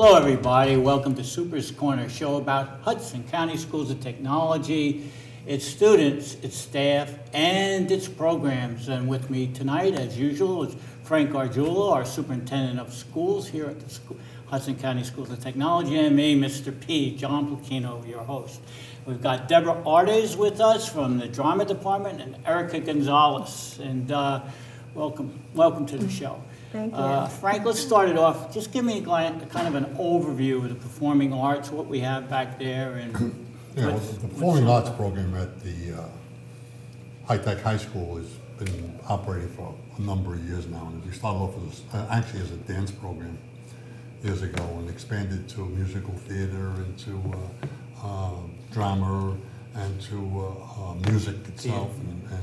Hello everybody, welcome to Super's Corner, show about Hudson County Schools of Technology, its students, its staff, and its programs. And with me tonight, as usual, is Frank Gargiulo, our Superintendent of Schools here at the Hudson County Schools of Technology, and me, Mr. P, John Placino, your host. We've got Deborah Artes with us from the Drama Department and Erica Gonzalez. And welcome to the show. Thank you. Frank, let's start it off. Just give me kind of an overview of the performing arts, what we have back there. And yeah, well, the performing arts program at the High-Tech High School has been operating for a number of years now. And we started off actually as a dance program years ago and expanded to musical theater and to drama and to music itself. Yeah.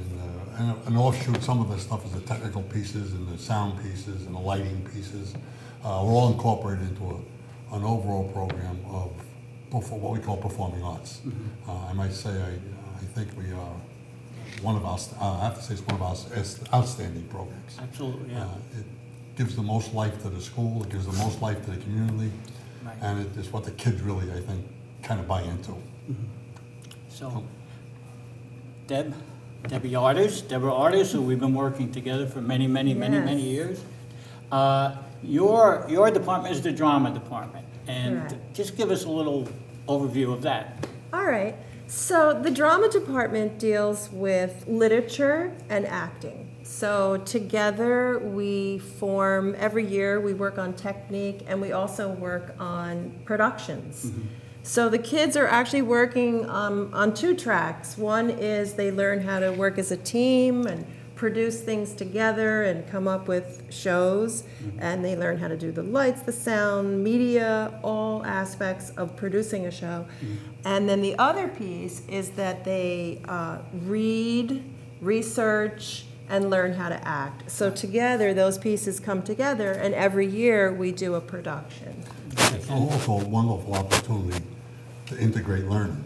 And offshoot, some of the stuff is the technical pieces and the sound pieces and the lighting pieces. We're all incorporated into an overall program of what we call performing arts. Mm-hmm. I might say I think we are one of our, I have to say it's one of our outstanding programs. Absolutely, yeah. It gives the most life to the school, it gives the most life to the community, right. And it is what the kids really, I think, kind of buy into. Mm-hmm. So, Deborah Artes, who we've been working together for many years. Your department is the drama department, and correct. Just give us a little overview of that. All right. So the drama department deals with literature and acting. So together we form, every year we work on technique, and we also work on productions. Mm-hmm. So the kids are actually working on two tracks. One is they learn how to work as a team and produce things together and come up with shows. Mm-hmm. And they learn how to do the lights, the sound, media, all aspects of producing a show. Mm-hmm. And then the other piece is that they read, research, and learn how to act. So together, those pieces come together, and every year we do a production. It's also a wonderful opportunity to integrate learning.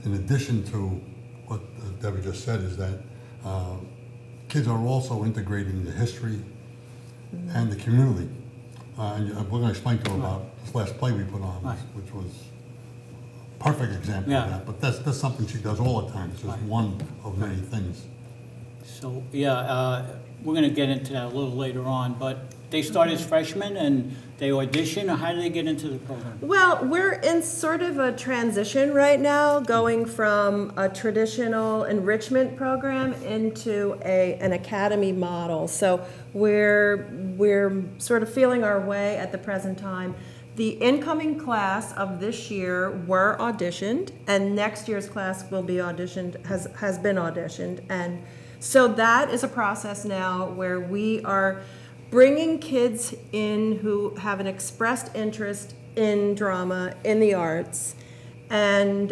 In addition to what Debbie just said, is that kids are also integrating the history mm-hmm. and the community. And we're going to explain to them about this last play we put on, which was a perfect example of that. But that's something she does all the time. It's just one of many things. So, we're going to get into that a little later on, but they start as freshmen and they audition, or how do they get into the program? Well, we're in sort of a transition right now, going from a traditional enrichment program into an academy model. So we're sort of feeling our way at the present time. The incoming class of this year were auditioned, and next year's class will be auditioned, has been auditioned. And so that is a process now where we are bringing kids in who have an expressed interest in drama, in the arts. And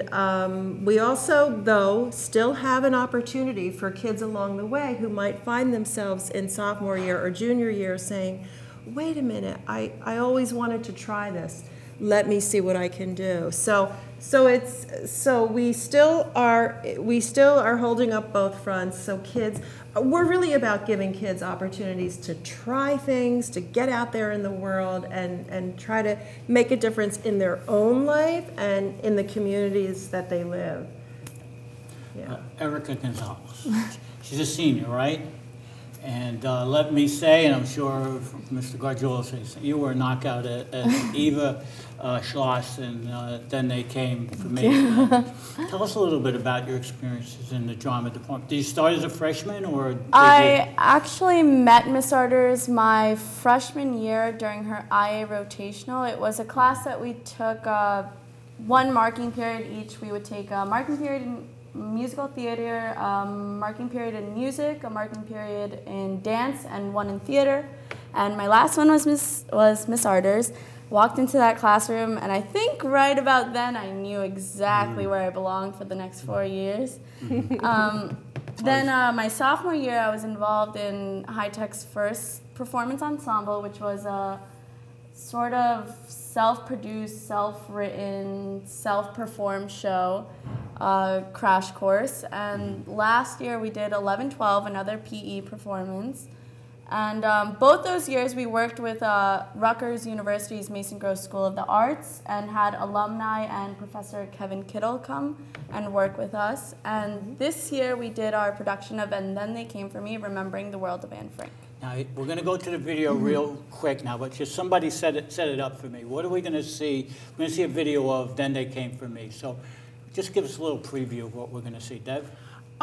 we also, though, still have an opportunity for kids along the way who might find themselves in sophomore year or junior year saying, wait a minute, I always wanted to try this. Let me see what I can do. So we still are holding up both fronts. So kids, we're really about giving kids opportunities to try things, to get out there in the world and try to make a difference in their own life and in the communities that they live. Yeah. Erica Gonzalez, she's a senior, right? And let me say, and I'm sure Mr. Gargiulo says, you were a knockout at Eva Schloss, and then they came for me. Tell us a little bit about your experiences in the drama department. Did you start as a freshman, or I actually met Miss Artes my freshman year during her IA rotational. It was a class that we took one marking period each. We would take a marking period in musical theater, marking period in music, a marking period in dance, and one in theater. And my last one was Miss Artes. Walked into that classroom, and I think right about then I knew exactly where I belonged for the next 4 years. Then my sophomore year, I was involved in High-Tech's first performance ensemble, which was a sort of self-produced, self-written, self-performed show. Crash course, and last year we did 11-12, another PE performance, And both those years we worked with Rutgers University's Mason Gross School of the Arts and had alumni and Professor Kevin Kittle come and work with us. And this year we did our production of And Then They Came For Me, Remembering the World of Anne Frank. Now, we're going to go to the video real quick now, but just somebody set it up for me. What are we going to see? We're going to see a video of Then They Came For Me. So just give us a little preview of what we're going to see. Dev?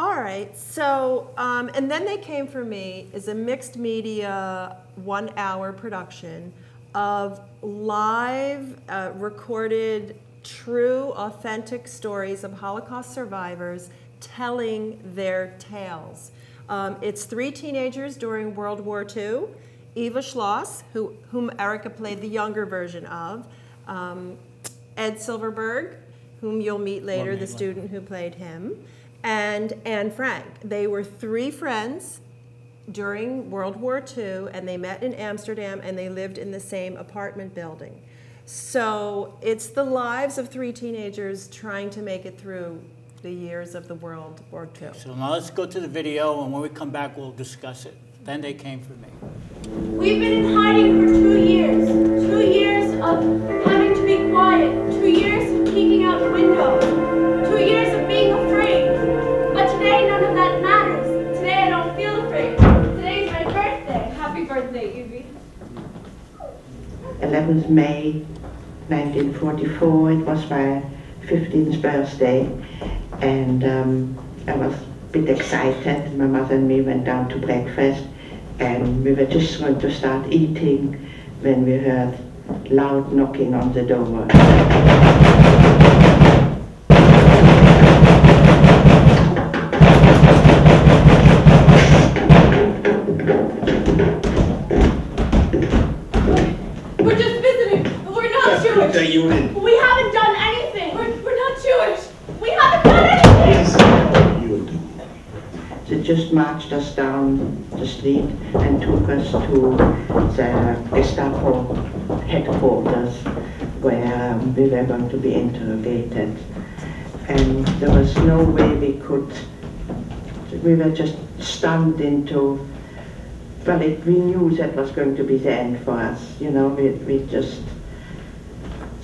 All right, so, And Then They Came For Me is a mixed media 1-hour production of live, recorded, true, authentic stories of Holocaust survivors telling their tales. It's 3 teenagers during World War II, Eva Schloss, whom Erica played the younger version of, Ed Silverberg, whom you'll meet later, the student who played him, and Anne Frank. They were 3 friends during World War II, and they met in Amsterdam, and they lived in the same apartment building. So it's the lives of 3 teenagers trying to make it through the years of the World War II. So now let's go to the video, and when we come back, we'll discuss it. Then They Came For Me. We've been in hiding for 2 years. 2 years of having to be quiet. 2 years of peeking out the window. 2 years of being afraid. But today, none of that matters. Today, I don't feel afraid. Today's my birthday. Happy birthday, Evie. 11th May 1944, it was my 15th birthday, and I was a bit excited. My mother and me went down to breakfast, and we were just going to start eating when we heard loud knocking on the door. We're just visiting. We're not Jewish. The unit. We haven't done anything. We're not Jewish. We haven't done anything. You do. They just marched us down the street and took us to the Gestapo headquarters where we were going to be interrogated. And there was no way we were just stunned into, well, we knew that was going to be the end for us. You know,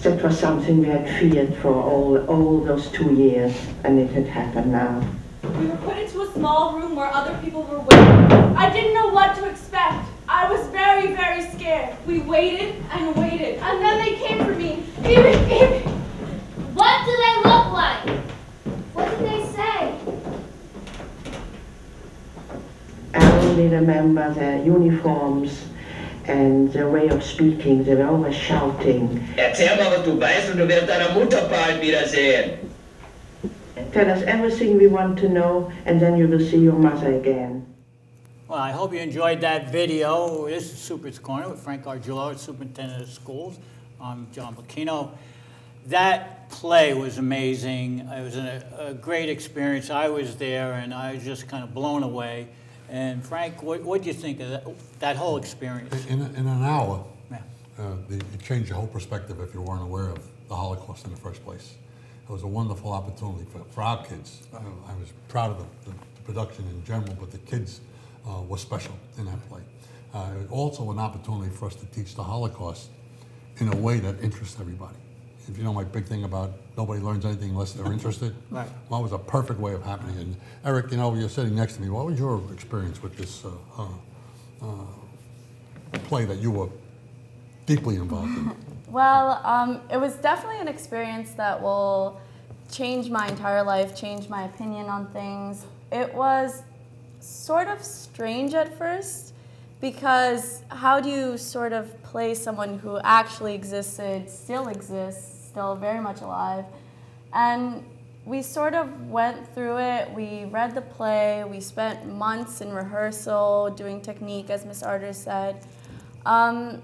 that was something we had feared for all those 2 years, and it had happened now. We were put into a small room where other people were waiting. I didn't know what to expect. I was very, very scared. We waited and waited, and then they came for me. Evie. What do they look like? What did they say? I only remember their uniforms and their way of speaking. They were always shouting. Erzähl mal, was du weißt, und du wirst deiner Mutter bald wiedersehen. Tell us everything we want to know, and then you will see your mother again. Well, I hope you enjoyed that video. This is Super's Corner with Frank Argillo, Superintendent of Schools. I'm John Bacchino. That play was amazing. It was a great experience. I was there, and I was just kind of blown away. And Frank, what do you think of that whole experience? In an hour, Yeah. it changed your whole perspective if you weren't aware of the Holocaust in the first place. It was a wonderful opportunity for our kids. I was proud of the production in general, but the kids were special in that play. It was also an opportunity for us to teach the Holocaust in a way that interests everybody. If you know my big thing about nobody learns anything unless they're interested, Right. Well, it was a perfect way of happening. And Eric, you know, you're sitting next to me. What was your experience with this play that you were deeply involved in? Well, it was definitely an experience that will change my entire life, change my opinion on things. It was sort of strange at first, because how do you sort of play someone who actually existed, still exists, still very much alive? And we sort of went through it. We read the play. We spent months in rehearsal, doing technique, as Miss Arter said. And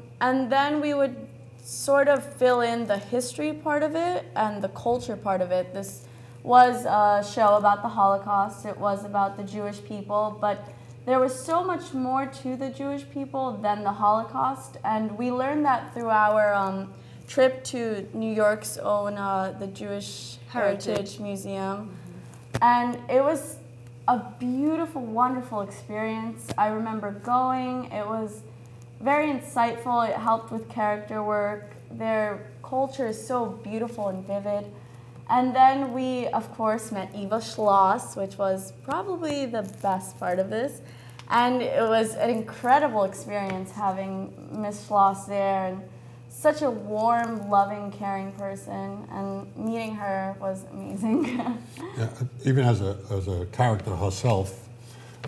then we would sort of fill in the history part of it and the culture part of it. This was a show about the Holocaust. It was about the Jewish people, but there was so much more to the Jewish people than the Holocaust, and we learned that through our trip to New York's own the Jewish Heritage Museum. And it was a beautiful, wonderful experience. I remember going. It was very insightful. It helped with character work. Their culture is so beautiful and vivid. And then we, of course, met Eva Schloss, which was probably the best part of this. And it was an incredible experience having Miss Schloss there, and such a warm, loving, caring person, and meeting her was amazing. Yeah, even as a character herself,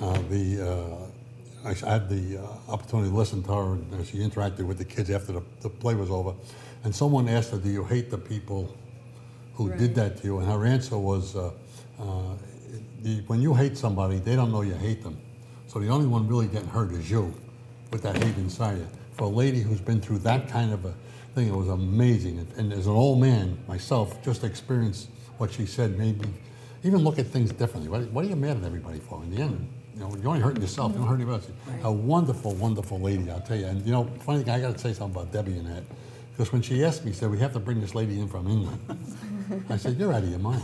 I had the opportunity to listen to her as she interacted with the kids after the play was over, and someone asked her, "Do you hate the people who did that to you?" And her answer was, "When you hate somebody, they don't know you hate them. So the only one really getting hurt is you, with that hate inside you." For a lady who's been through that kind of a thing, it was amazing. And as an old man myself, just to experience what she said made me even look at things differently. What are you mad at everybody for? In the end, you know, you're only hurting yourself. You don't hurt anybody else. Right. A wonderful, wonderful lady, I'll tell you. And you know, funny thing, I got to say something about Debbie and that, because when she asked me, she said, "We have to bring this lady in from England." I said, "You're out of your mind."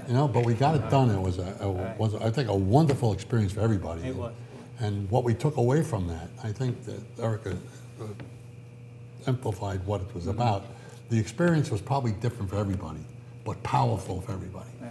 You know, but we got it done. It was I think, a wonderful experience for everybody. It was. And what we took away from that, I think that Erica amplified what it was about. The experience was probably different for everybody, but powerful for everybody. Yeah.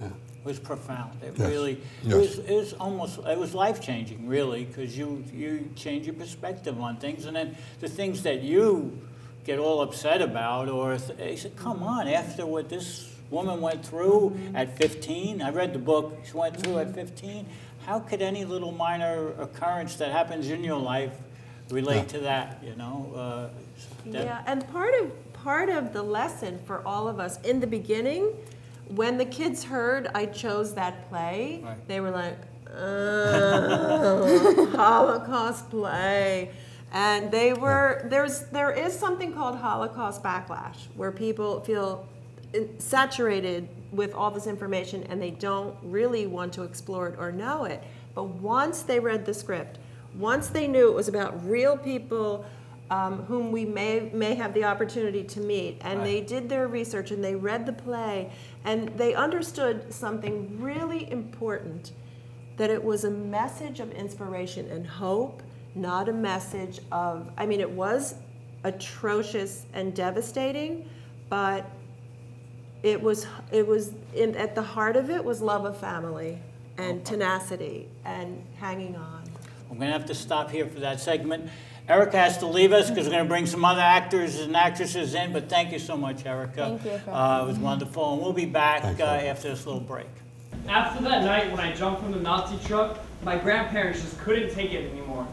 Yeah. It was profound. It Yes. really, Yes. it was life-changing, really, because you change your perspective on things, and then the things that you get all upset about, or they said, "Come on, after what this woman went through at 15, I read the book, she went through at 15, how could any little minor occurrence that happens in your life relate to that, you know?" Yeah, and part of the lesson for all of us in the beginning, when the kids heard I chose that play, Right. they were like, "Oh, Holocaust play." And there is something called Holocaust backlash, where people feel saturated with all this information and they don't really want to explore it or know it. But once they read the script, once they knew it was about real people whom we may have the opportunity to meet, and they did their research and they read the play, and they understood something really important, that it was a message of inspiration and hope, not a message of, I mean, it was atrocious and devastating, but it was at the heart of it was love of family and tenacity and hanging on. I'm going to have to stop here for that segment. Erica has to leave us because we're going to bring some other actors and actresses in, but thank you so much, Erica. Thank you for it was wonderful, and we'll be back Thanks, after this little break. After that night when I jumped from the Nazi truck, my grandparents just couldn't take it anymore.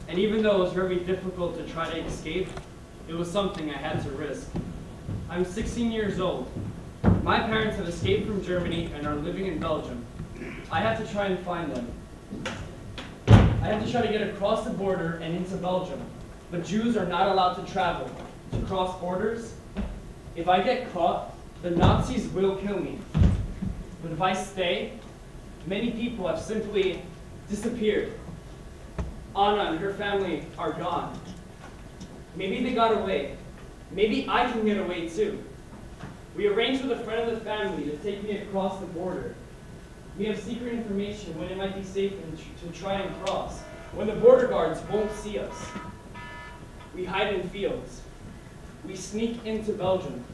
And even though it was very difficult to try to escape, it was something I had to risk. I'm 16 years old. My parents have escaped from Germany and are living in Belgium. I have to try and find them. I have to try to get across the border and into Belgium. But Jews are not allowed to travel, to cross borders. If I get caught, the Nazis will kill me. But if I stay, many people have simply disappeared. Anna and her family are gone. Maybe they got away. Maybe I can get away too. We arranged with a friend of the family to take me across the border. We have secret information when it might be safe to try and cross, when the border guards won't see us. We hide in fields. We sneak into Belgium.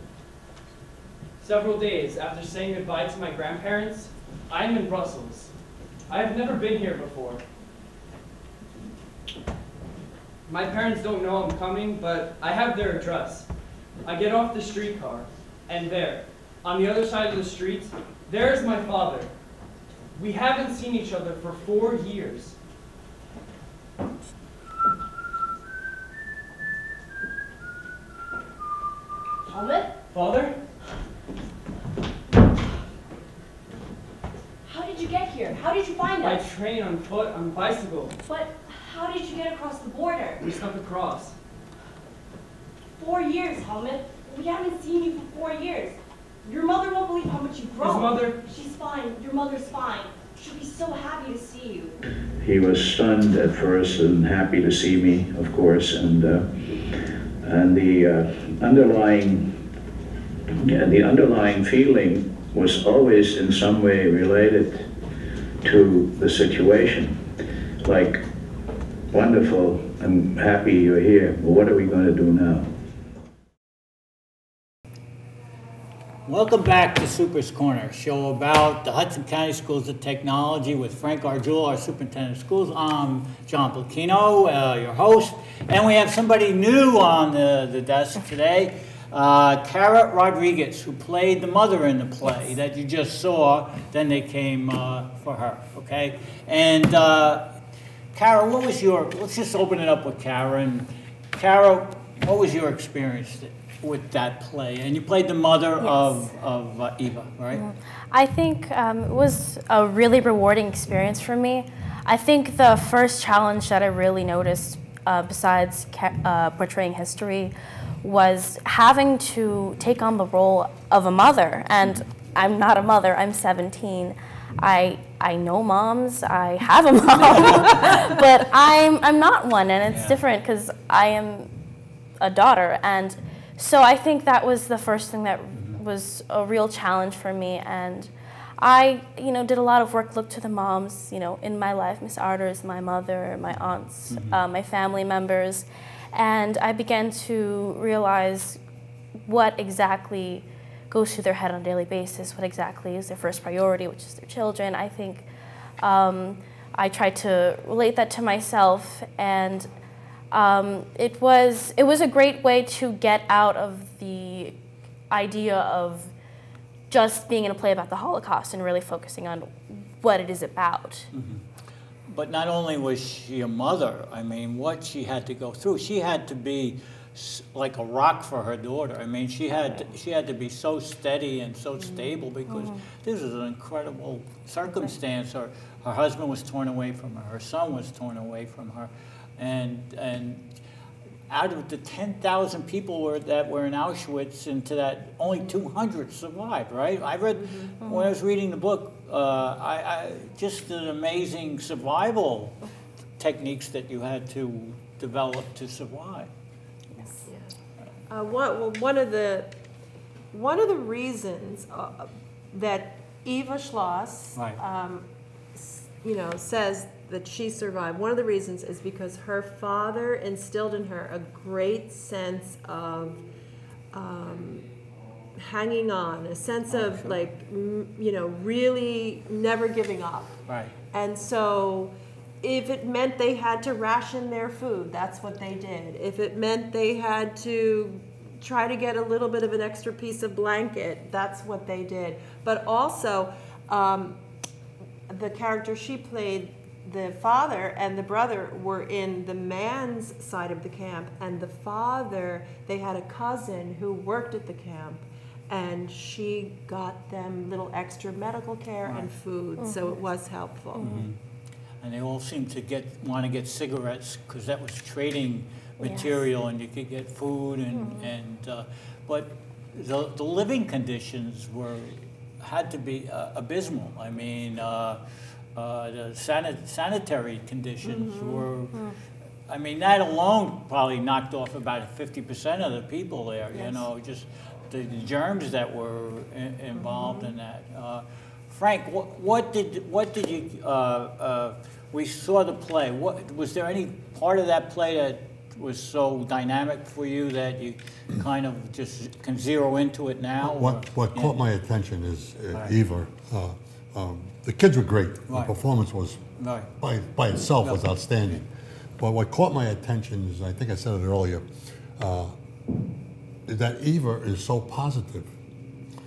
Several days after saying goodbye to my grandparents, I am in Brussels. I have never been here before. My parents don't know I'm coming, but I have their address. I get off the streetcar, and there, on the other side of the street, there's my father. We haven't seen each other for 4 years. Helmut? Father? How did you get here? How did you find By us? train, on foot, on bicycle. But how did you get across the border? We snuck across. 4 years, Helmut. We haven't seen you for 4 years. Your mother won't believe how much you've grown. His mother? She's fine. Your mother's fine. She'll be so happy to see you. He was stunned at first and happy to see me, of course, and the underlying feeling was always in some way related to the situation. Like, wonderful, I'm happy you're here, but what are we going to do now? Welcome back to Super's Corner, show about the Hudson County Schools of Technology with Frank Ardjula, our superintendent of schools. I'm John Placchino, your host, and we have somebody new on the desk today, Cara Rodriguez, who played the mother in the play that you just saw. Then they came for her, okay? And Cara, what was let's just open it up with Cara. And Cara, what was your experience with that play? And you played the mother of Eva, right? I think it was a really rewarding experience for me. I think the first challenge that I really noticed, besides portraying history, was having to take on the role of a mother. And I'm not a mother, I'm 17. I know moms, I have a mom, but I'm not one, and it's different because I am a daughter. And so I think that was the first thing that was a real challenge for me, and I, did a lot of work, looked to the moms, in my life, Miss Arders, my mother, my aunts, my family members, and I began to realize what exactly goes through their head on a daily basis, what exactly is their first priority, which is their children. I think I tried to relate that to myself, and it was a great way to get out of the idea of just being in a play about the Holocaust and really focusing on what it is about. But not only was she a mother, I mean, what she had to go through, she had to be like a rock for her daughter. I mean, she had to be so steady and so stable because this was an incredible circumstance. Her husband was torn away from her son was torn away from her. And out of the 10,000 people that were in Auschwitz, into that only 200 survived, right? I read, when I was reading the book, just the amazing survival techniques that you had to develop to survive. One of the reasons that Eva Schloss, says that she survived, one of the reasons is because her father instilled in her a great sense of hanging on, a sense of really never giving up. Right. And so if it meant they had to ration their food, that's what they did. If it meant they had to try to get a little bit of an extra piece of blanket, that's what they did. But also, the character she played, the father and the brother were in the man's side of the camp, and the father, they had a cousin who worked at the camp, and she got them little extra medical care and food, so it was helpful. And they all seemed to want to get cigarettes because that was trading material, and you could get food, but the living conditions had to be abysmal. I mean, the sanitary conditions were, I mean, that alone probably knocked off about 50% of the people there, just the germs that were involved in that. Frank, what did you, we saw the play, was there any part of that play that was so dynamic for you that you kind of just can zero into it now? What caught my attention is Eva. The kids were great. The performance was, by itself, was outstanding. But what caught my attention is, I think I said it earlier, is that Eva is so positive.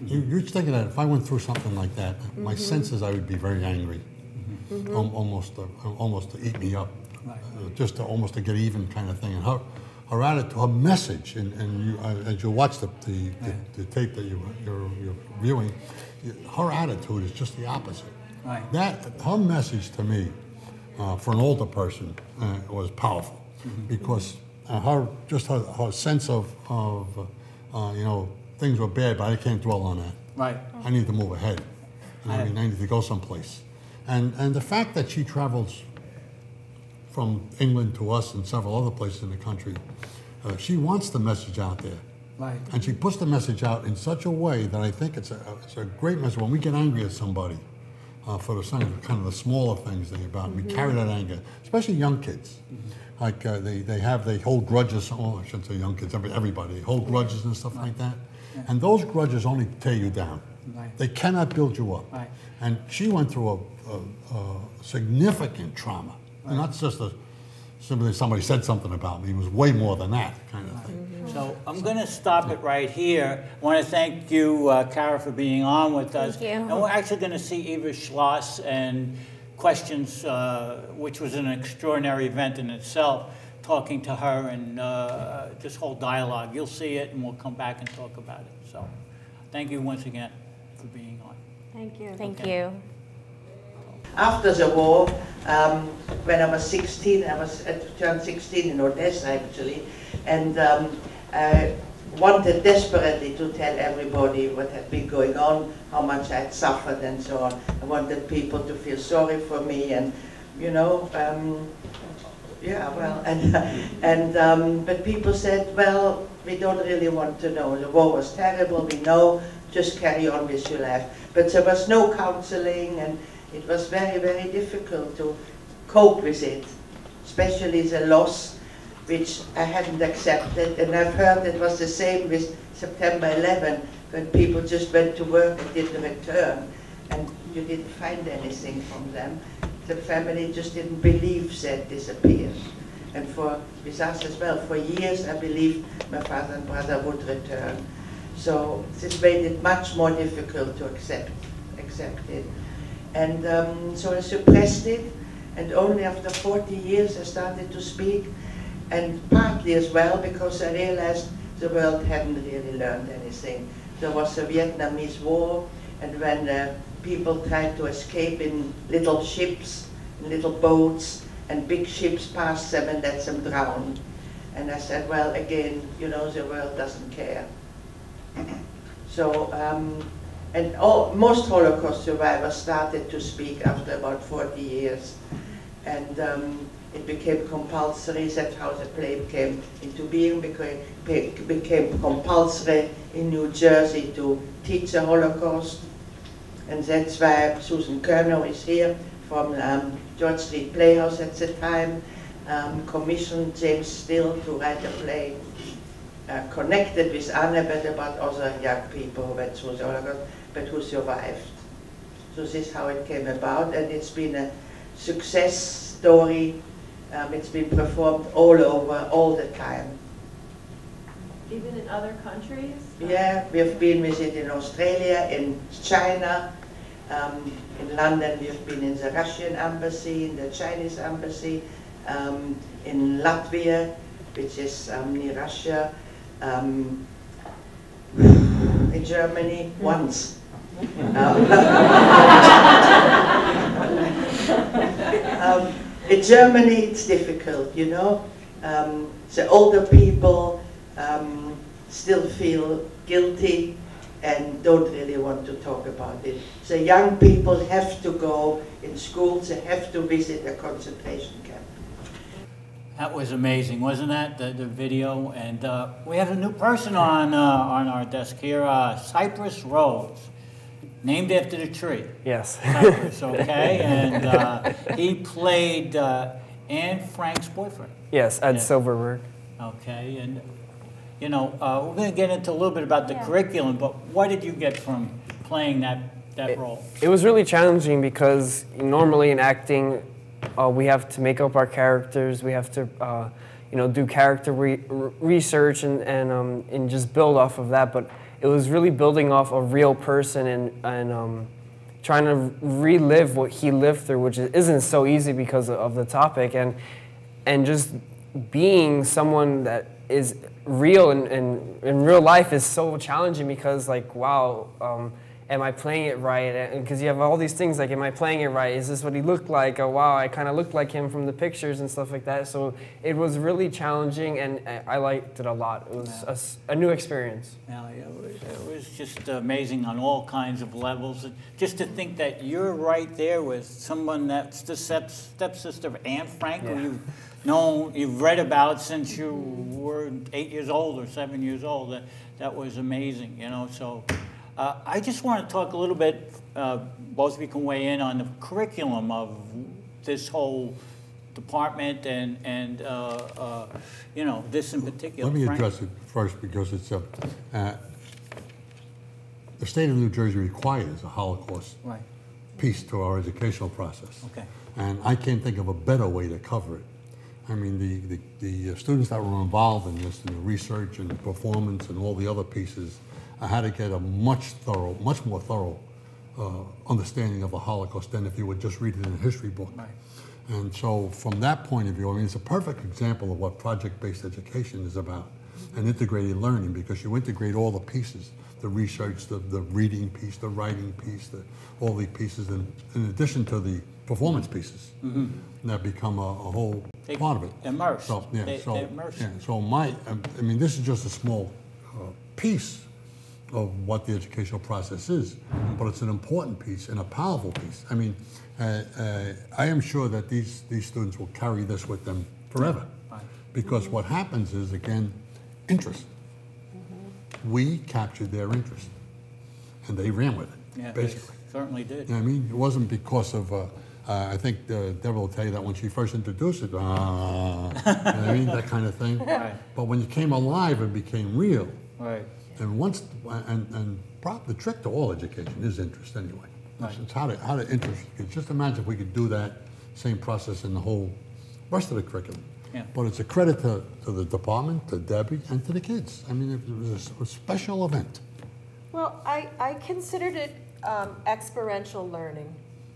You're thinking that if I went through something like that, my sense is I would be very angry, almost to eat me up, just to almost to get even kind of thing. And her attitude, her message, and you, as you watch the tape that you're viewing, her attitude is just the opposite. Her message to me, for an older person, was powerful, because her sense of things were bad, but I can't dwell on that. I need to move ahead. I need to go someplace. And the fact that she travels from England to us and several other places in the country, she wants the message out there. And she puts the message out in such a way that I think it's a great message. When we get angry at somebody, for the son, kind of the smaller things about me, carry that anger, especially young kids. Like they hold grudges. Oh, I shouldn't say young kids. Everybody hold grudges and stuff like that. And those grudges only tear you down. Right. They cannot build you up. Right. And she went through a significant trauma. Right. And not just simply somebody said something about me. It was way more than that kind of thing. So I'm going to stop it right here. I want to thank you, Kara, for being on with us. Thank you. And we're actually going to see Eva Schloss and questions, which was an extraordinary event in itself, talking to her and this whole dialogue. You'll see it, and we'll come back and talk about it. So thank you once again for being on. Thank you. Thank you. After the war, when I was 16, turned 16 in Odessa actually, and I wanted desperately to tell everybody what had been going on, how much I had suffered and so on. I wanted people to feel sorry for me and, you know, yeah, well, but people said, well, we don't really want to know. The war was terrible, we know, just carry on with your life. But there was no counseling, and it was very, very difficult to cope with it, especially the loss, which I hadn't accepted. And I've heard it was the same with September 11, when people just went to work and didn't return, and you didn't find anything from them. The family just didn't believe that disappeared. And with us as well, for years I believed my father and brother would return. So this made it much more difficult to accept it. And so I suppressed it, and only after 40 years I started to speak, and partly as well because I realized the world hadn't really learned anything. There was a Vietnamese war, and when people tried to escape in little ships, in little boats, and big ships passed them and let them drown. And I said, well, again, you know, the world doesn't care. So, and most Holocaust survivors started to speak after about 40 years. And it became compulsory. That's how the play came into being, because it became compulsory in New Jersey to teach the Holocaust. And that's why Susan Kerner is here from George Street Playhouse at the time, commissioned James Still to write a play connected with Anne, but about other young people who went through the Holocaust, but who survived. So this is how it came about, and it's been a success story. It's been performed all over, all the time. Even in other countries? Yeah, we have been with it in Australia, in China, in London we have been in the Russian embassy, in the Chinese embassy, in Latvia, which is near Russia, in Germany once. In Germany it's difficult, you know. The older people still feel guilty and don't really want to talk about it. The young people have to go in schools, they have to visit a concentration camp. That was amazing, wasn't that, the video? And we have a new person on our desk here, Cypress Rhodes, named after the tree. Yes. Cypress, okay? And he played Anne Frank's boyfriend. Yes, Ed Silverberg. Okay, and you know, we're going to get into a little bit about the curriculum, but what did you get from playing that role? It was really challenging because normally in acting, we have to make up our characters. We have to, you know, do character research and just build off of that. But it was really building off a real person and trying to relive what he lived through, which isn't so easy because of the topic, and just being someone that is real and in real life is so challenging because, like, wow, am I playing it right? Because you have all these things like, am I playing it right? Is this what he looked like? Oh, wow, I kind of looked like him from the pictures and stuff like that. So it was really challenging, and I liked it a lot. It was a new experience. Yeah, it was just amazing on all kinds of levels. And just to think that you're right there with someone that's the stepsister of Anne Frank, who you've read about since you were 8 years old or 7 years old. That was amazing, you know. So I just want to talk a little bit, both of you can weigh in on the curriculum of this whole department and you know, this in particular. Let me Frank? address it first because it's the state of New Jersey requires a Holocaust Right. piece to our educational process. Okay. And I can't think of a better way to cover it. I mean, the students that were involved in this, in the research and the performance and all the other pieces, I had to get a much more thorough understanding of the Holocaust than if you would just read it in a history book. Right. And so from that point of view, I mean, it's a perfect example of what project-based education is about, and integrated learning, because you integrate all the pieces, the research, the reading piece, the writing piece, all the pieces, in addition to the performance pieces that become a whole part of it. Immersed. So, yeah, They so, immerse. yeah, so I mean, this is just a small piece of what the educational process is, but it's an important piece and a powerful piece. I mean, I am sure that these students will carry this with them forever, because what happens is, again, interest. We captured their interest, and they ran with it, Yeah, basically. they certainly did. You know what I mean? It wasn't because of, I think Deborah will tell you that when she first introduced it, you know what I mean, that kind of thing. Right. But when you came alive, it became real. Right. And once, the trick to all education is interest anyway. Right. It's how to interest kids. Just imagine if we could do that same process in the whole rest of the curriculum. Yeah. But it's a credit to the department, to Debbie, and to the kids. I mean, it was a special event. Well, I considered it experiential learning,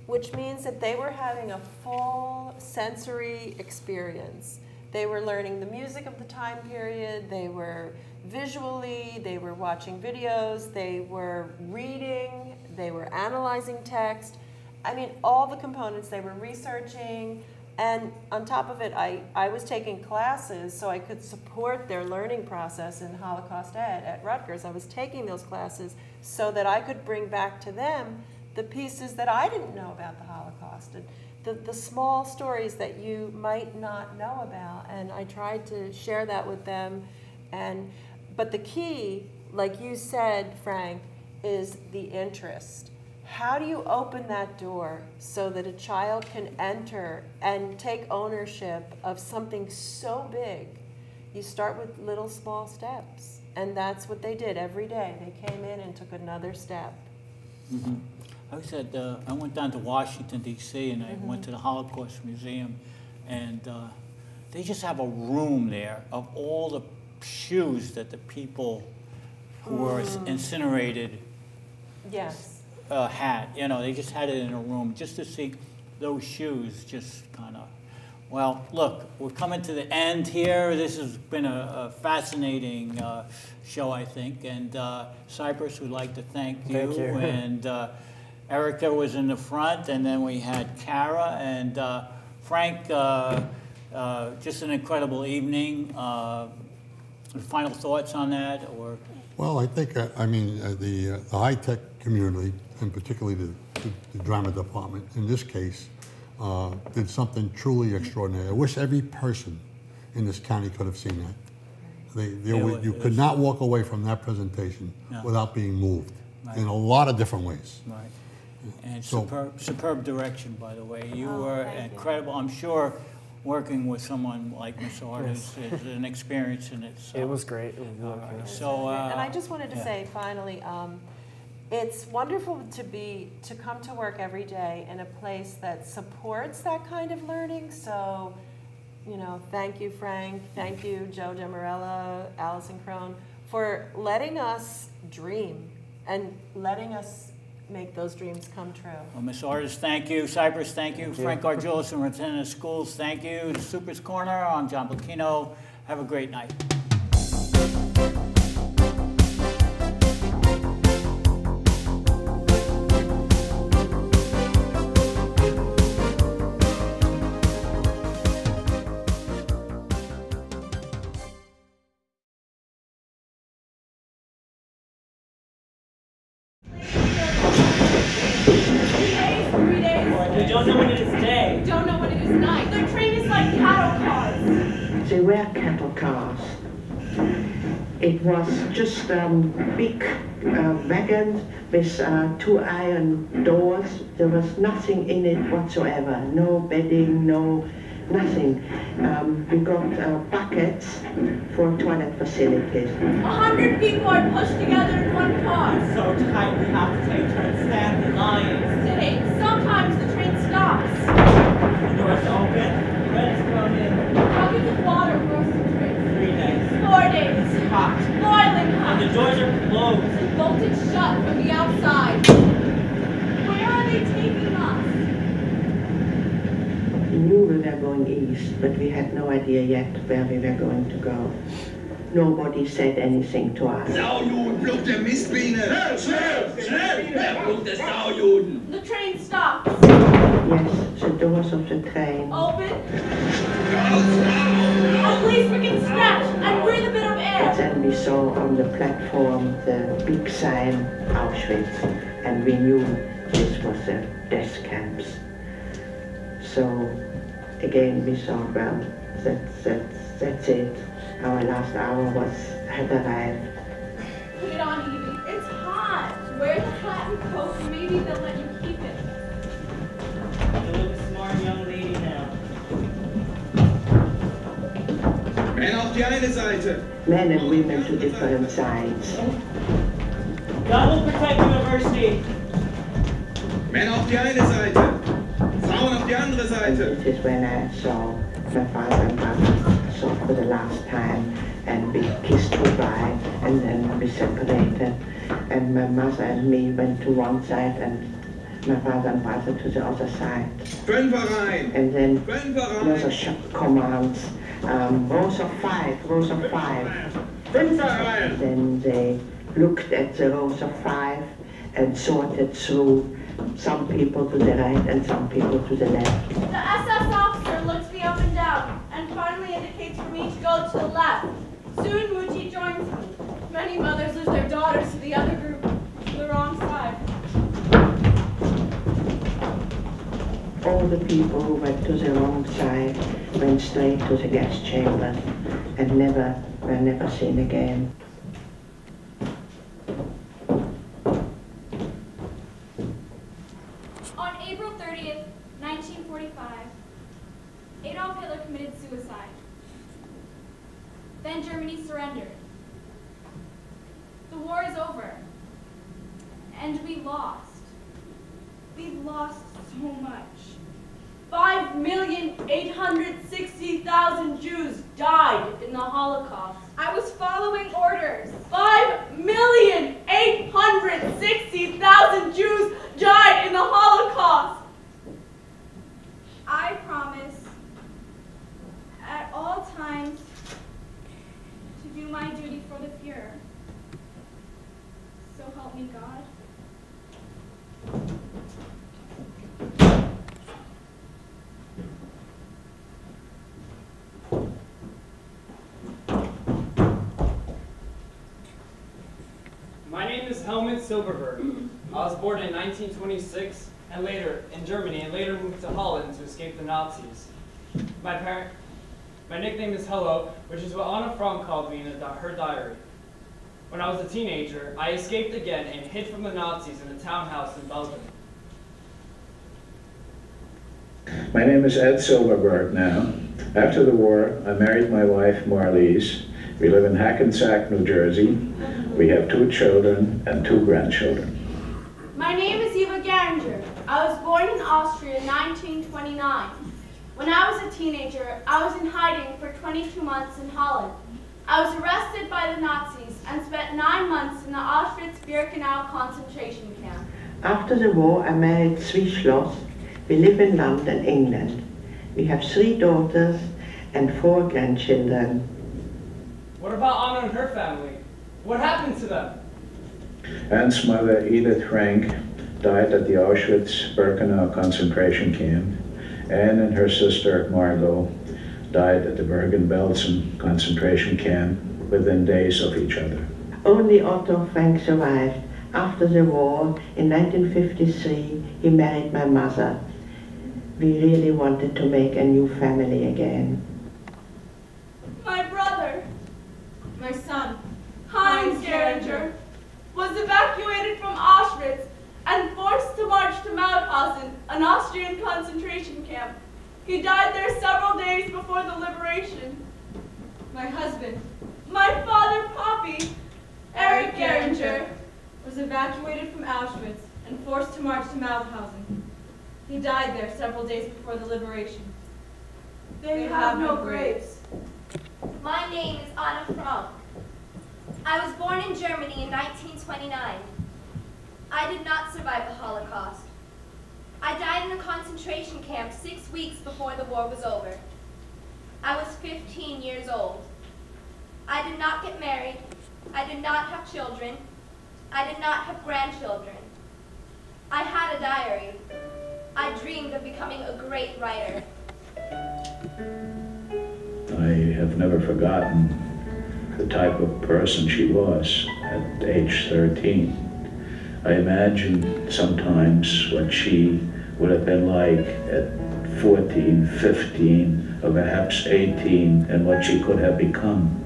which means that they were having a full sensory experience. They were learning the music of the time period, they were visually, they were watching videos, they were reading, they were analyzing text. I mean, all the components, they were researching, and on top of it, I was taking classes so I could support their learning process in Holocaust Ed at Rutgers. I was taking those classes so that I could bring back to them the pieces that I didn't know about the Holocaust, and the small stories that you might not know about. And I tried to share that with them. But the key, like you said, Frank, is the interest. How do you open that door so that a child can enter and take ownership of something so big? You start with little small steps, and that's what they did every day. They came in and took another step. Mm-hmm. I said, I went down to Washington, D.C., and I went to the Holocaust Museum, and they just have a room there of all the shoes that the people who were incinerated had. You know, they just had it in a room just to see those shoes. Just kind of, well, look, we're coming to the end here. This has been a fascinating show, I think. And Cypress would like to thank you. Thank you. And Erica was in the front, and then we had Kara and Frank. Just an incredible evening. Final thoughts on that, or? Well, I think, I mean, the high-tech community, and particularly the drama department, in this case, did something truly extraordinary. I wish every person in this county could have seen that. You could not walk away from that presentation without being moved in a lot of different ways. Right. And superb direction, by the way. You were incredible. I'm sure working with someone like Ms. Orders is an experience in itself. It was great. It was So, and I just wanted to say, finally, it's wonderful to come to work every day in a place that supports that kind of learning. So, you know, thank you, Frank. Thank you, Joe Demarella, Allison Crone, for letting us dream and letting us make those dreams come true. Well, Ms. Orders, thank you. Cypress, thank you. Frank Gargiulo, Superintendent of Schools, thank you. The Super's Corner, I'm John Bocchino. Have a great night. We don't know when it is day. We don't know when it is night. The train is like cattle cars. They were cattle cars. It was just big wagon with 2 iron doors. There was nothing in it whatsoever. No bedding, no nothing. We got buckets for toilet facilities. 100 people are pushed together in one car. So tight we have to take turns standing, lying. Sitting. Sometimes the train stops. The doors open, ready to come in. Buckets of water across the train. 3 days. 4 days. Hot. Boiling hot. And the doors are closed. And bolted shut from the outside. Where are they taking us? We knew we were going east, but we had no idea yet where we were going to go. Nobody said anything to us. Saujuden, Flucht der Mistbiene! Schnell, schnell, schnell! Der Flucht des Saujuden! The train stops. Yes, the doors of the train. Open. At least we can stretch and breathe a bit of air. Then we saw on the platform the big sign Auschwitz, and we knew this was the death camps. So again we thought, well, that's it. Our last hour had arrived. Put it on, Evie. It's hot. Wear the flattened coat and maybe they'll let you keep it. You look a smart young lady now. Men auf die eine Seite! Men and women to different sides. God will protect university. Men auf die eine Seite! Frauen auf die andere Seite! This is when I saw my father and mother saw for the last time, and we kissed goodbye, and then we separated, and my mother and me went to one side, and my father and mother to the other side. Fünfer rein! And then Fünfer there was rein! a commands, rows of 5, rows of 5. Fünfer rein! Then they looked at the rows of 5 and sorted through some people to the right and some people to the left. The SS officer looks me up and down and finally indicates for me to go to the left. Soon Muji joins me. Many mothers lose their daughters to the other group, to the wrong side. All the people who went to the wrong side went straight to the gas chambers and were never seen again. On April 30th, 1945, Adolf Hitler committed suicide. Then Germany surrendered. The war is over. And we lost. We've lost so much. 5,860,000 Jews died in the Holocaust. I was following orders. 5,860,000 Jews died in the Holocaust. I promise at all times to do my duty for the Fuhrer. So help me God. My name is Helmut Silberberg. I was born in 1926 and later in Germany and later moved to Holland to escape the Nazis. My nickname is Hello, which is what Anna Frank called me in her diary. When I was a teenager, I escaped again and hid from the Nazis in a townhouse in Belgium. My name is Ed Silverberg now. After the war, I married my wife, Marlies. We live in Hackensack, New Jersey. We have 2 children and 2 grandchildren. My name is Eva Geringer. I was born in Austria in 1929. When I was a teenager, I was in hiding for 22 months in Holland. I was arrested by the Nazis and spent 9 months in the Auschwitz-Birkenau concentration camp. After the war, I married Swie Schloss. We live in London, England. We have 3 daughters and 4 grandchildren. What about Anna and her family? What happened to them? Anne's mother, Edith Frank, died at the Auschwitz-Birkenau concentration camp. Anne and her sister, Margot, died at the Bergen-Belsen concentration camp within days of each other. Only Otto Frank survived. After the war, in 1953, he married my mother. We really wanted to make a new family again. My brother, my son, He died there several days before the liberation. My husband, my father, Poppy, Eric Geringer, was evacuated from Auschwitz and forced to march to Mauthausen. He died there several days before the liberation. They have no graves. My name is Anna Frank. I was born in Germany in 1929. I did not survive the Holocaust. I died in a concentration camp 6 weeks before the war was over. I was 15 years old. I did not get married. I did not have children. I did not have grandchildren. I had a diary. I dreamed of becoming a great writer. I have never forgotten the type of person she was at age 13. I imagine sometimes what she would have been like at 14, 15, or perhaps 18, and what she could have become.